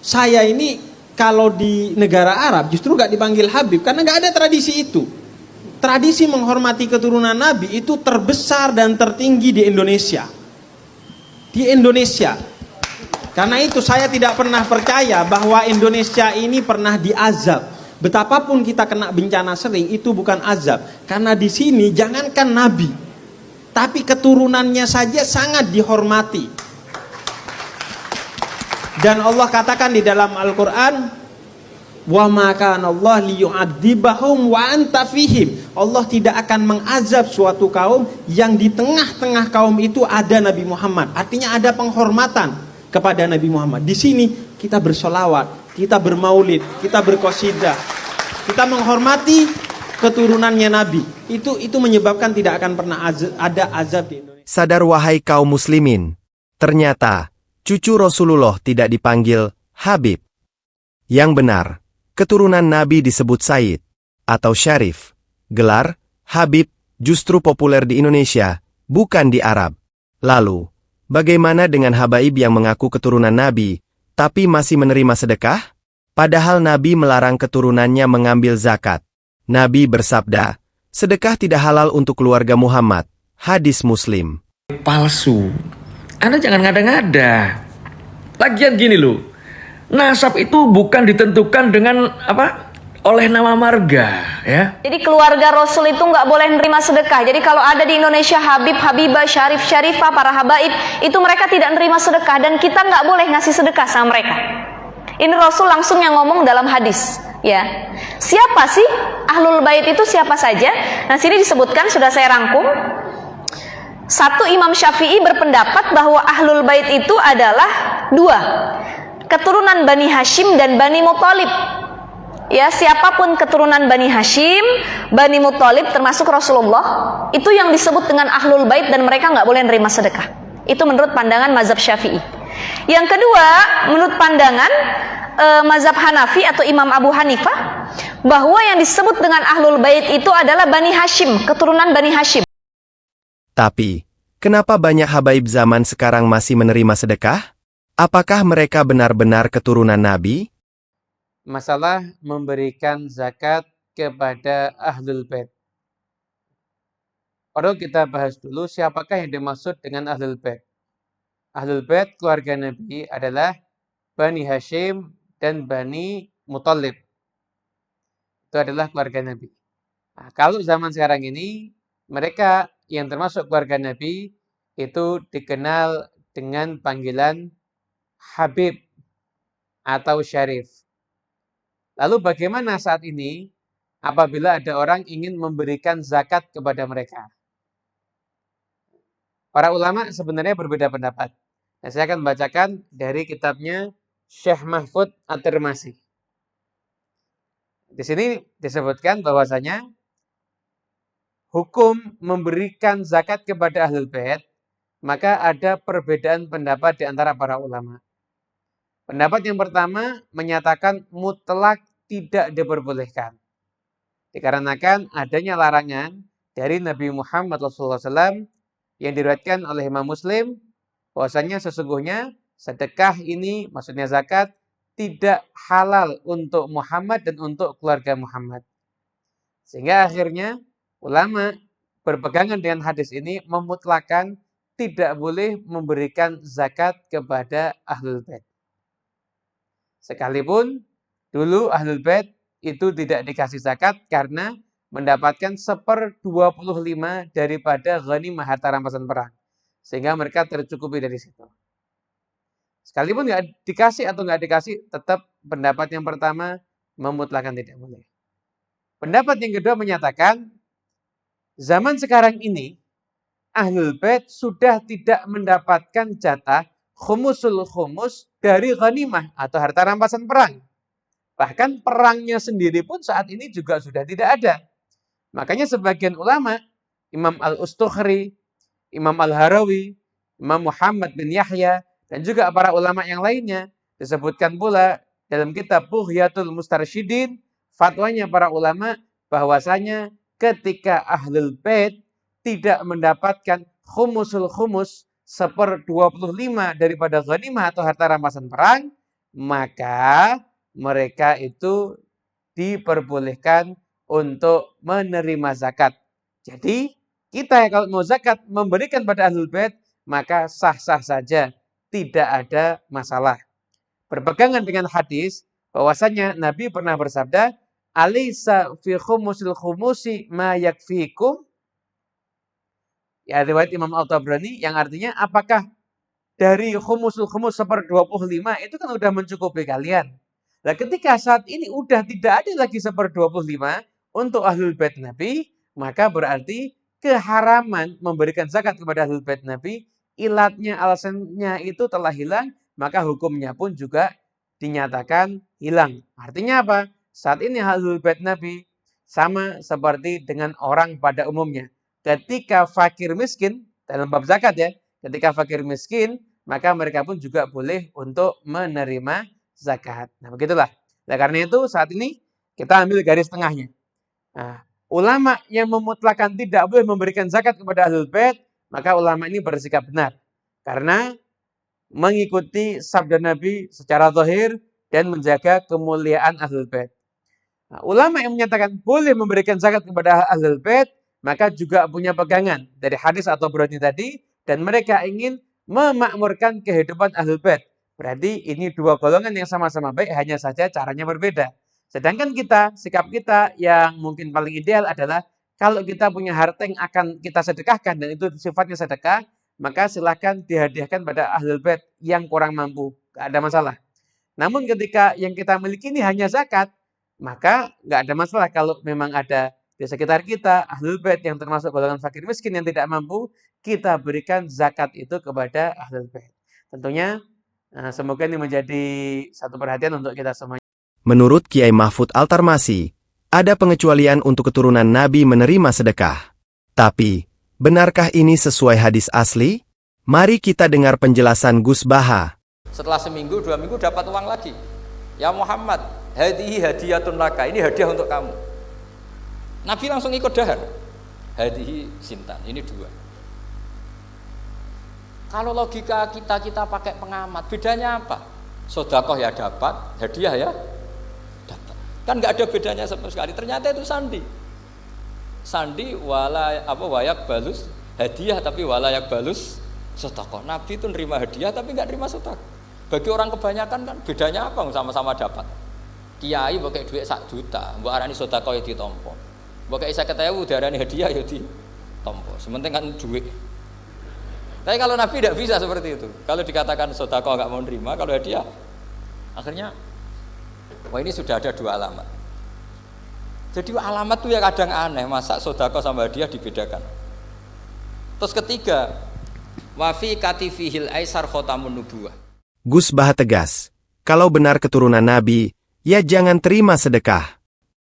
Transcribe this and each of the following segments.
Saya ini kalau di negara Arab justru gak dipanggil Habib karena gak ada tradisi itu. Tradisi menghormati keturunan Nabi itu terbesar dan tertinggi di Indonesia. Di Indonesia. Karena itu saya tidak pernah percaya bahwa Indonesia ini pernah diazab. Betapapun kita kena bencana sering, itu bukan azab. Karena di sini jangankan Nabi, tapi keturunannya saja sangat dihormati. Dan Allah katakan di dalam Al-Quran, wa ma kana Allah liyu'adzibahum wa anta fihim. Allah tidak akan mengazab suatu kaum yang di tengah-tengah kaum itu ada Nabi Muhammad. Artinya ada penghormatan kepada Nabi Muhammad. Di sini kita bersolawat, kita bermaulid, kita berqasidah, kita menghormati keturunannya Nabi. Itu menyebabkan tidak akan pernah ada azab di Indonesia. Sadar wahai kaum muslimin, ternyata cucu Rasulullah tidak dipanggil Habib. Yang benar, keturunan Nabi disebut Sayyid atau Syarif. Gelar Habib justru populer di Indonesia, bukan di Arab. Lalu, bagaimana dengan habaib yang mengaku keturunan Nabi, tapi masih menerima sedekah? Padahal Nabi melarang keturunannya mengambil zakat. Nabi bersabda, sedekah tidak halal untuk keluarga Muhammad. Hadis Muslim. Palsu. Anda jangan ngada-ngada. Lagian gini loh, nasab itu bukan ditentukan dengan oleh nama marga, ya. Jadi keluarga Rasul itu nggak boleh nerima sedekah. Jadi kalau ada di Indonesia Habib, Habibah, Syarif, Syarifah, para habaib, itu mereka tidak nerima sedekah dan kita nggak boleh ngasih sedekah sama mereka. Ini Rasul langsung yang ngomong dalam hadis, ya. Siapa sih Ahlul Bait itu, siapa saja? Nah, sini disebutkan, sudah saya rangkum. Satu, Imam Syafi'i berpendapat bahwa Ahlul Bait itu adalah dua, keturunan Bani Hashim dan Bani Muthalib. Ya, siapapun keturunan Bani Hashim, Bani Muthalib termasuk Rasulullah, itu yang disebut dengan Ahlul Bait dan mereka nggak boleh nerima sedekah. Itu menurut pandangan mazhab Syafi'i. Yang kedua, menurut pandangan mazhab Hanafi atau Imam Abu Hanifah, bahwa yang disebut dengan Ahlul Bait itu adalah Bani Hashim, keturunan Bani Hashim. Tapi, kenapa banyak habaib zaman sekarang masih menerima sedekah? Apakah mereka benar-benar keturunan Nabi? Masalah memberikan zakat kepada Ahlul Bait. Perlu kita bahas dulu siapakah yang dimaksud dengan Ahlul Bait. Ahlul Bait keluarga Nabi adalah Bani Hashim dan Bani Muthalib. Itu adalah keluarga Nabi. Nah, kalau zaman sekarang ini, mereka yang termasuk keluarga Nabi itu dikenal dengan panggilan Habib atau Syarif. Lalu bagaimana saat ini apabila ada orang ingin memberikan zakat kepada mereka? Para ulama sebenarnya berbeda pendapat. Nah, saya akan membacakan dari kitabnya Syekh Mahfud At-Tirmasi. Di sini disebutkan bahwasanya hukum memberikan zakat kepada Ahlul Bait, maka ada perbedaan pendapat di antara para ulama. Pendapat yang pertama menyatakan mutlak tidak diperbolehkan. Dikarenakan adanya larangan dari Nabi Muhammad SAW yang diriwayatkan oleh Imam Muslim, bahwasanya sesungguhnya sedekah ini, maksudnya zakat, tidak halal untuk Muhammad dan untuk keluarga Muhammad. Sehingga akhirnya ulama berpegangan dengan hadis ini memutlakan tidak boleh memberikan zakat kepada Ahlul Bait. Sekalipun dulu Ahlul Bait itu tidak dikasih zakat karena mendapatkan 1/25 daripada ghanimah harta rampasan perang. Sehingga mereka tercukupi dari situ. Sekalipun nggak dikasih atau nggak dikasih, tetap pendapat yang pertama memutlakan tidak boleh. Pendapat yang kedua menyatakan zaman sekarang ini Ahlul Bait sudah tidak mendapatkan jatah khumusul khumus dari ghanimah atau harta rampasan perang. Bahkan perangnya sendiri pun saat ini juga sudah tidak ada. Makanya sebagian ulama, Imam Al-Ustukhri, Imam Al-Harawi, Imam Muhammad bin Yahya, dan juga para ulama yang lainnya, disebutkan pula dalam kitab Bughyatul Mustarsyidin, fatwanya para ulama bahwasanya ketika Ahlul Bait tidak mendapatkan khumusul khumus 1/25 daripada ghanimah atau harta rampasan perang, maka mereka itu diperbolehkan untuk menerima zakat. Jadi kita kalau mau zakat memberikan pada Ahlul Bait, maka sah-sah saja, tidak ada masalah. Berpegangan dengan hadis bahwasanya Nabi pernah bersabda, "Alaysa fi khumusil khumusi ma yakfikum?" Ya, riwayat Imam At-Tabrani yang artinya apakah dari khumusul khumus 1/25 itu kan udah mencukupi kalian. Nah, ketika saat ini udah tidak ada lagi 1/25 untuk Ahlul Bait Nabi, maka berarti keharaman memberikan zakat kepada Ahlul Bait Nabi, ilatnya, alasannya itu telah hilang, maka hukumnya pun juga dinyatakan hilang. Artinya apa? Saat ini Ahlul Bait Nabi sama seperti dengan orang pada umumnya. Ketika fakir miskin, dalam bab zakat ya, ketika fakir miskin, maka mereka pun juga boleh untuk menerima zakat. Nah, begitulah. Nah, karena itu saat ini kita ambil garis tengahnya. Nah, ulama yang memutlakan tidak boleh memberikan zakat kepada Ahlul Bait, maka ulama ini bersikap benar. Karena mengikuti sabda Nabi secara zahir dan menjaga kemuliaan Ahlul Bait. Nah, ulama yang menyatakan boleh memberikan zakat kepada Ahlul Bait, maka juga punya pegangan dari hadis atau berani tadi, dan mereka ingin memakmurkan kehidupan Ahlul Bait. Berarti ini dua golongan yang sama-sama baik, hanya saja caranya berbeda. Sedangkan kita, sikap kita yang mungkin paling ideal adalah kalau kita punya harta yang akan kita sedekahkan dan itu sifatnya sedekah, maka silakan dihadiahkan pada Ahlul Bait yang kurang mampu, tidak ada masalah. Namun ketika yang kita miliki ini hanya zakat, maka nggak ada masalah kalau memang ada di sekitar kita Ahlul Bait yang termasuk golongan fakir miskin yang tidak mampu, kita berikan zakat itu kepada Ahlul Bait. Tentunya semoga ini menjadi satu perhatian untuk kita semua. Menurut Kiai Mahfud Al-Tarmasi, ada pengecualian untuk keturunan Nabi menerima sedekah. Tapi, benarkah ini sesuai hadis asli? Mari kita dengar penjelasan Gus Baha. Setelah seminggu, 2 minggu dapat uang lagi. Ya Muhammad, hadihi hadiyatun laka, ini hadiah untuk kamu. Nabi langsung ikut dahar. Hadihi sintan, ini 2. Kalau logika kita pakai pengamat, bedanya apa? Sodakoh ya dapat, hadiah ya dapat. Kan nggak ada bedanya sama sekali. Ternyata itu sandi. Sandi wayak balus hadiah tapi walayak balus sodakoh. Nabi itu nerima hadiah tapi nggak nerima sodakoh. Bagi orang kebanyakan kan bedanya apa? Sama-sama dapat. Kiai pakai duit 1 juta, mbok arani sodakoh ya ditompo. Mbok kayak 50.000 diarani hadiah ya ditompo. Sementing kan duit. Tapi kalau Nabi tidak bisa seperti itu. Kalau dikatakan sodakoh nggak mau nerima, kalau hadiah, akhirnya, wah ini sudah ada 2 alamat. Jadi alamat itu ya kadang aneh, masa sodakoh sama hadiah dibedakan. Terus ketiga, wafi katifihil aisar khotamun nubuwah. Gus Baha tegas, kalau benar keturunan Nabi, ya jangan terima sedekah.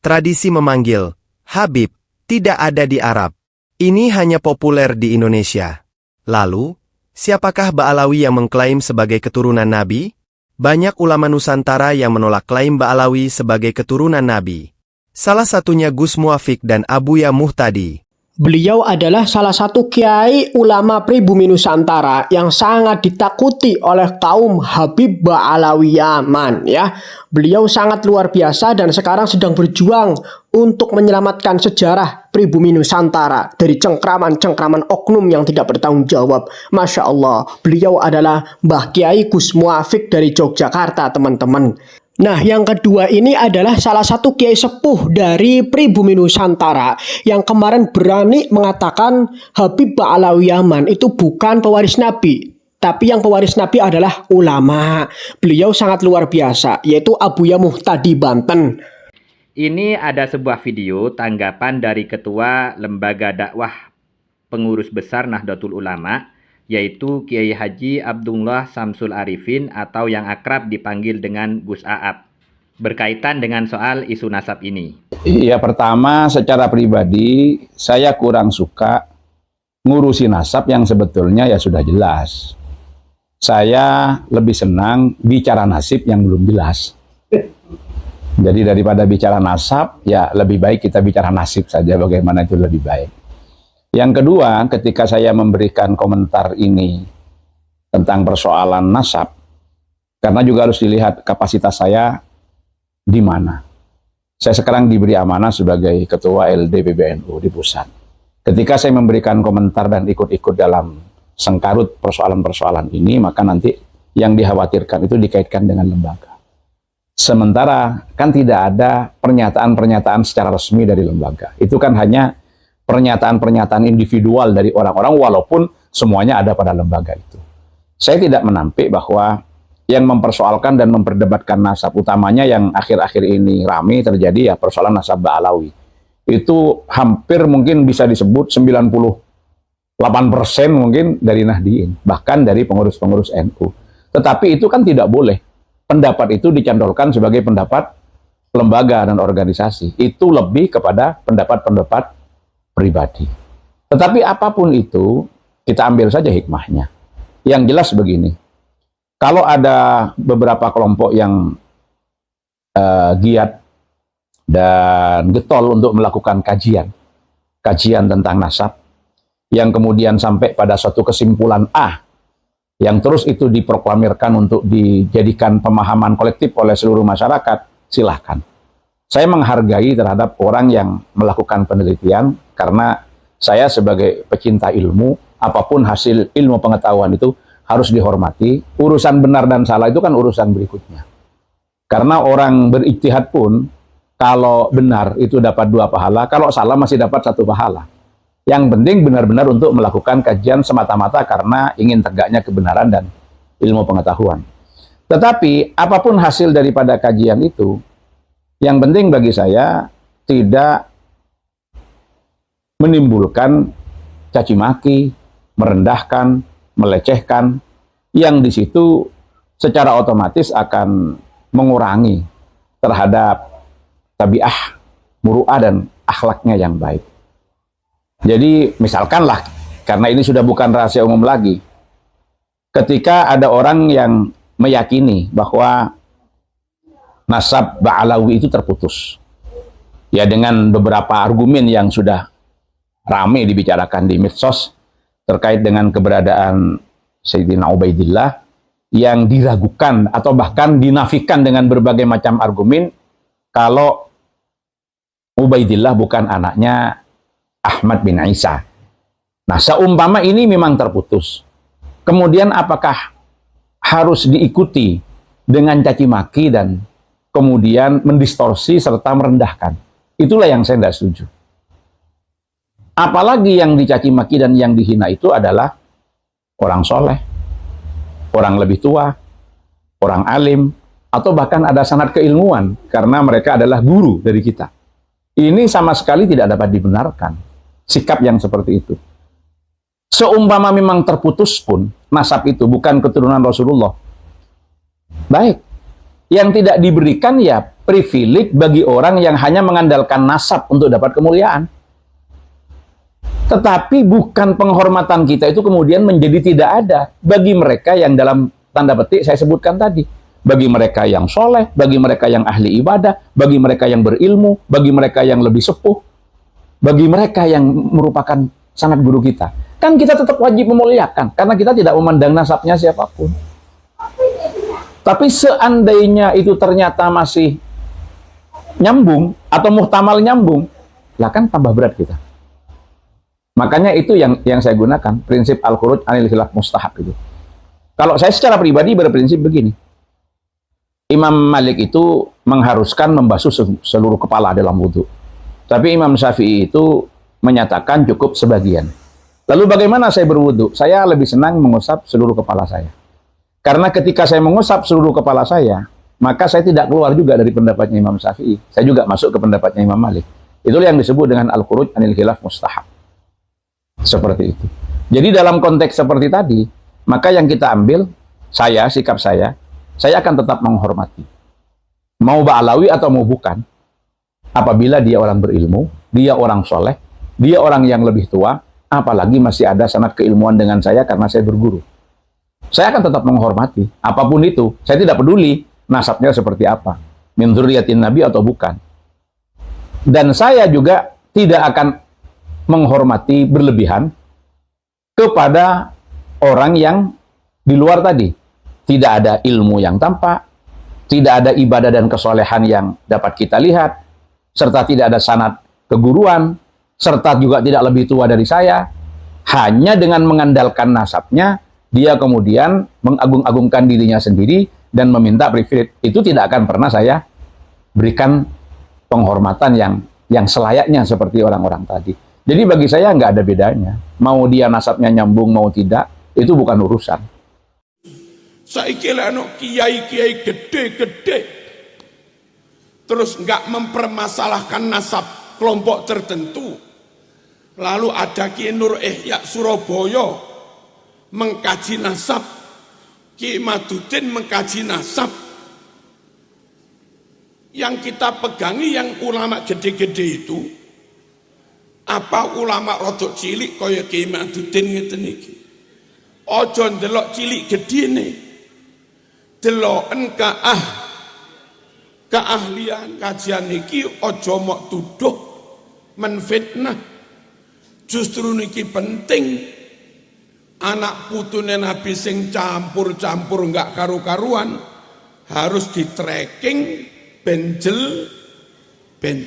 Tradisi memanggil Habib tidak ada di Arab. Ini hanya populer di Indonesia. Lalu, siapakah Ba'alawi yang mengklaim sebagai keturunan Nabi? Banyak ulama Nusantara yang menolak klaim Ba'alawi sebagai keturunan Nabi. Salah satunya Gus Muafiq dan Abuya Muhtadi. Beliau adalah salah satu kiai ulama pribumi Nusantara yang sangat ditakuti oleh kaum Habib Ba'alawi Yaman ya. Beliau sangat luar biasa dan sekarang sedang berjuang untuk menyelamatkan sejarah pribumi Nusantara dari cengkraman-cengkraman oknum yang tidak bertanggung jawab. Masya Allah, beliau adalah Mbah Kiai Gus Muafiq dari Yogyakarta, teman-teman. Nah, yang kedua ini adalah salah satu kiai sepuh dari pribumi Nusantara yang kemarin berani mengatakan Habib Ba'alawi Yaman itu bukan pewaris Nabi, tapi yang pewaris Nabi adalah ulama. Beliau sangat luar biasa, yaitu Abuya Muhtadi Banten. Ini ada sebuah video tanggapan dari Ketua Lembaga Dakwah Pengurus Besar Nahdlatul Ulama, yaitu Kiai Haji Abdullah Samsul Arifin atau yang akrab dipanggil dengan Gus Aap, berkaitan dengan soal isu nasab ini. Ya, pertama secara pribadi saya kurang suka ngurusi nasab yang sebetulnya ya sudah jelas. Saya lebih senang bicara nasib yang belum jelas. Jadi daripada bicara nasab, ya lebih baik kita bicara nasib saja, bagaimana itu lebih baik. Yang kedua, ketika saya memberikan komentar ini tentang persoalan nasab, Karena juga harus dilihat kapasitas saya di mana. Saya sekarang diberi amanah sebagai Ketua LD PBNU di pusat. Ketika saya memberikan komentar dan ikut-ikut dalam sengkarut persoalan-persoalan ini, maka nanti yang dikhawatirkan itu dikaitkan dengan lembaga. Sementara kan tidak ada pernyataan-pernyataan secara resmi dari lembaga. Itu kan hanya pernyataan-pernyataan individual dari orang-orang walaupun semuanya ada pada lembaga itu. Saya tidak menampik bahwa yang mempersoalkan dan memperdebatkan nasab, utamanya yang akhir-akhir ini ramai terjadi ya persoalan nasab Ba'alawi. Itu hampir mungkin bisa disebut 98% mungkin dari Nahdliyin, bahkan dari pengurus-pengurus NU. Tetapi itu kan tidak boleh. Pendapat itu dicandolkan sebagai pendapat lembaga dan organisasi. Itu lebih kepada pendapat-pendapat pribadi. Tetapi apapun itu, kita ambil saja hikmahnya. Yang jelas begini, kalau ada beberapa kelompok yang giat dan getol untuk melakukan kajian tentang nasab, yang kemudian sampai pada suatu kesimpulan A, yang terus itu diproklamirkan untuk dijadikan pemahaman kolektif oleh seluruh masyarakat, silahkan. Saya menghargai terhadap orang yang melakukan penelitian, karena saya sebagai pecinta ilmu, apapun hasil ilmu pengetahuan itu harus dihormati. Urusan benar dan salah itu kan urusan berikutnya. Karena orang berijtihad pun, kalau benar itu dapat 2 pahala, kalau salah masih dapat 1 pahala. Yang penting benar-benar untuk melakukan kajian semata-mata karena ingin tegaknya kebenaran dan ilmu pengetahuan. Tetapi apapun hasil daripada kajian itu, yang penting bagi saya tidak menimbulkan caci maki, merendahkan, melecehkan, yang di situ secara otomatis akan mengurangi terhadap tabiah, muru'ah dan akhlaknya yang baik. Jadi misalkanlah, karena ini sudah bukan rahasia umum lagi, ketika ada orang yang meyakini bahwa nasab Ba'alawi itu terputus, ya dengan beberapa argumen yang sudah ramai dibicarakan di medsos terkait dengan keberadaan Sayyidina Ubaidillah yang diragukan atau bahkan dinafikan dengan berbagai macam argumen kalau Ubaidillah bukan anaknya Ahmad bin Isa. Nah, seumpama ini memang terputus, kemudian apakah harus diikuti dengan caci maki dan kemudian mendistorsi serta merendahkan? Itulah yang saya tidak setuju. Apalagi yang dicaci maki dan yang dihina itu adalah orang soleh, orang lebih tua, orang alim, atau bahkan ada sanad keilmuan karena mereka adalah guru dari kita. Ini sama sekali tidak dapat dibenarkan. Sikap yang seperti itu. Seumpama memang terputus pun nasab itu bukan keturunan Rasulullah. Baik. Yang tidak diberikan ya privilege bagi orang yang hanya mengandalkan nasab untuk dapat kemuliaan. Tetapi bukan penghormatan kita itu kemudian menjadi tidak ada bagi mereka yang dalam tanda petik saya sebutkan tadi. Bagi mereka yang soleh, bagi mereka yang ahli ibadah, bagi mereka yang berilmu, bagi mereka yang lebih sepuh, bagi mereka yang merupakan sanad guru kita. Kan kita tetap wajib memuliakan, karena kita tidak memandang nasabnya siapapun. Tapi seandainya itu ternyata masih nyambung, atau muhtamal nyambung, lah kan tambah berat kita. Makanya itu yang saya gunakan, prinsip al-khuruj anil khilaf mustahab itu. Kalau saya secara pribadi berprinsip begini, Imam Malik itu mengharuskan membasuh seluruh kepala dalam wudhu. Tapi Imam Syafi'i itu menyatakan cukup sebagian. Lalu bagaimana saya berwudhu? Saya lebih senang mengusap seluruh kepala saya. Karena ketika saya mengusap seluruh kepala saya, maka saya tidak keluar juga dari pendapatnya Imam Syafi'i. Saya juga masuk ke pendapatnya Imam Malik. Itulah yang disebut dengan al-khuruj anil khilaf mustahab. Seperti itu. Jadi dalam konteks seperti tadi, maka yang kita ambil, sikap saya akan tetap menghormati. Mau Ba'alawi atau mau bukan, apabila dia orang berilmu, dia orang soleh, dia orang yang lebih tua, apalagi masih ada sanad keilmuan dengan saya karena saya berguru. Saya akan tetap menghormati, apapun itu. Saya tidak peduli nasabnya seperti apa, min dzurriyyatin Nabi atau bukan. Dan saya juga tidak akan menghormati berlebihan kepada orang yang di luar tadi. tidak ada ilmu yang tampak, tidak ada ibadah dan kesolehan yang dapat kita lihat, serta tidak ada sanad keguruan, serta juga tidak lebih tua dari saya. Hanya dengan mengandalkan nasabnya, dia kemudian mengagung-agungkan dirinya sendiri dan meminta privilege. Itu tidak akan pernah saya berikan penghormatan yang selayaknya seperti orang-orang tadi. Jadi bagi saya nggak ada bedanya. Mau dia nasabnya nyambung, mau tidak, itu bukan urusan. Saiki lek kiai-kiai gede-gede terus nggak mempermasalahkan nasab kelompok tertentu. Lalu ada Ki Nur Ihya Surabaya mengkaji nasab, Ki Maduddin mengkaji nasab. Yang kita pegangi yang ulama gede-gede itu, apa ulama rodok cilik kaya Ki Maduddin ngeten iki. Aja ndelok cilik gedene. Deloken keahlian kajian iki aja mok tuduh menfitnah. Justru niki penting. Anak putune Nabi sing campur-campur enggak karu-karuan harus di tracking ben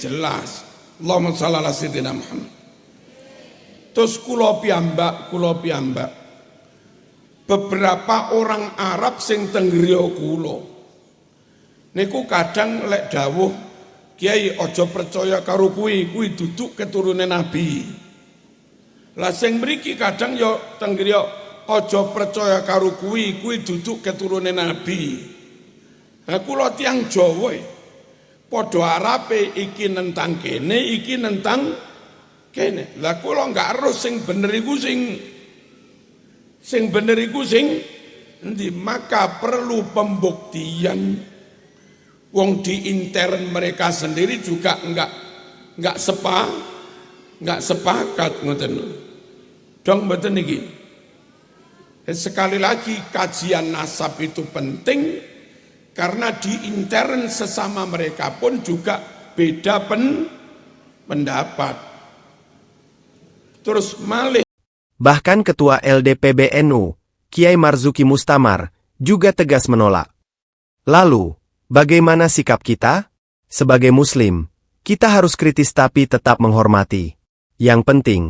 jelas. Allahumma shalli ala sayyidina Muhammad. Terus kula piyambak beberapa orang Arab sing teng griya kula niku kadang lek dawuh, Kiai aja percaya karo kuwi duduk keturunan Nabi. Lah sing mriki kadang ya teng griya aja percaya karo kuwi duduk keturunan Nabi. Lah kula tiyang Jawa padha Arabe iki nentang kene, iki nentang kene. Lah kula enggak ero sing bener iku sing bener iku sing endi, maka perlu pembuktian. Wong di intern mereka sendiri juga enggak sepakat ngoten. Dong mboten niki. Sekali lagi kajian nasab itu penting karena di intern sesama mereka pun juga beda pendapat. Terus malih Bahkan Ketua LDPBNU, Kiai Marzuki Mustamar, juga tegas menolak. Lalu, bagaimana sikap kita? Sebagai Muslim, kita harus kritis tapi tetap menghormati. Yang penting,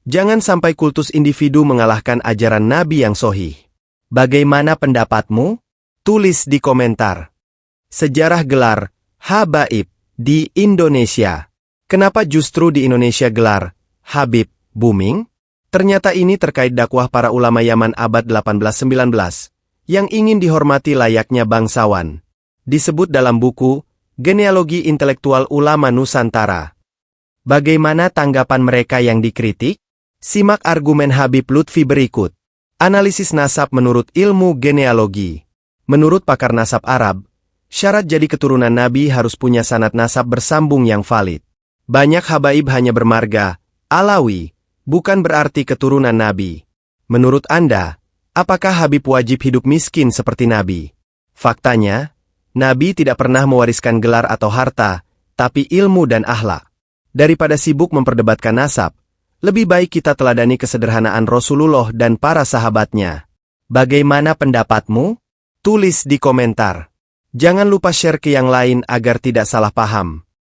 jangan sampai kultus individu mengalahkan ajaran Nabi yang sahih. Bagaimana pendapatmu? Tulis di komentar. Sejarah gelar Habaib di Indonesia. Kenapa justru di Indonesia gelar Habib booming? Ternyata ini terkait dakwah para ulama Yaman abad 18-19 yang ingin dihormati layaknya bangsawan. Disebut dalam buku Genealogi Intelektual Ulama Nusantara. Bagaimana tanggapan mereka yang dikritik? Simak argumen Habib Lutfi berikut. Analisis nasab menurut ilmu genealogi. Menurut pakar nasab Arab, syarat jadi keturunan Nabi harus punya sanad nasab bersambung yang valid. Banyak habaib hanya bermarga Alawi, bukan berarti keturunan Nabi. Menurut Anda, apakah Habib wajib hidup miskin seperti Nabi? Faktanya, Nabi tidak pernah mewariskan gelar atau harta, tapi ilmu dan akhlak. Daripada sibuk memperdebatkan nasab, lebih baik kita teladani kesederhanaan Rasulullah dan para sahabatnya. Bagaimana pendapatmu? Tulis di komentar. Jangan lupa share ke yang lain agar tidak salah paham.